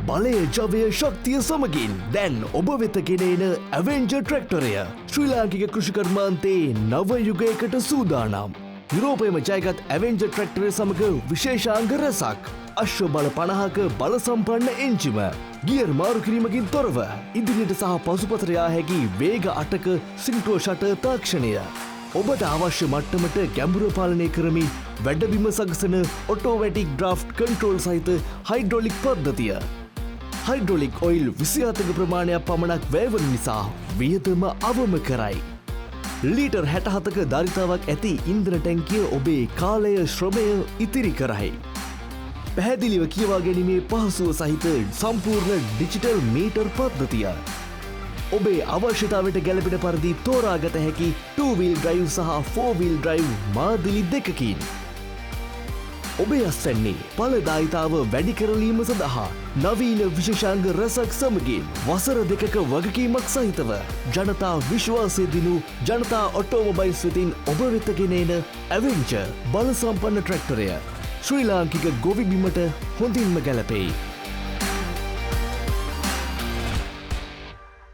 බලය ජවය ශක්තිය සමගින් දැන් ඔබ වෙත ගෙනෙන ඇවෙන්ජර් ට්‍රැක්ටරය ශ්‍රී ලාංකික කෘෂිකර්මාන්තයේ නව යුගයකට සූදානම්. යුරෝපයේම ජයගත් ඇවෙන්ජර් ට්‍රැක්ටරය සමග විශේෂාංග රැසක්. අශ්ව බල 50ක බල සම්පන්න එන්ජිම. ගියර් මාරු කිරීමකින් තොරව ඉදිරියට සහ පසුපසට යා හැකි වේග 8ක සින්ක්‍රෝ ෂටර් තාක්ෂණය. ඔබට අවශ්‍ය මට්ටමට ගැඹුර පාලනය කරමින් වැඩබිම සකසන ඔටෝමැටික් ඩ්‍රාෆ්ට් කන්ට්‍රෝල් සහිත හයිඩ්‍රොලික් පද්ධතිය. හයිඩ්‍රොලික් ඔයිල් 27ක ප්‍රමාණයක් පමණක් වැයවන නිසා වියදම අවම කරයි. ලීටර් 67ක ධාරිතාවක් ඇති ඉන්ධන ටැංකිය ඔබේ කාලය ශ්‍රමය ඉතිරි කරයි. පැහැදිලිව කියවා ගැනීමේ පහසුව සහිත සම්පූර්ණ ඩිජිටල් මීටර් පද්ධතිය. ඔබේ අවශ්‍යතාවට ගැලපෙන පරිදි තෝරාගත හැකි 2-wheel drive සහ 4-wheel drive මාදිලි දෙකකින්. ඔබේ අස්වැන්නේ ඵලදායිතාව වැඩි කරලීම සඳහා නවීන විශේෂාංග රැසක් සමගින් වසර 2ක වගකීමක් සහිතව ජනතා විශ්වාසය දිනු ජනතා ඔටෝමොබයිල්ස් වෙතින් ඔබ වෙත ගෙනෙන ඇවෙන්ජර් බල සම්පන්න ට්‍රැක්ටරය ශ්‍රී ලාංකික ගොවි බිමට හොඳින්ම ගැලපෙයි.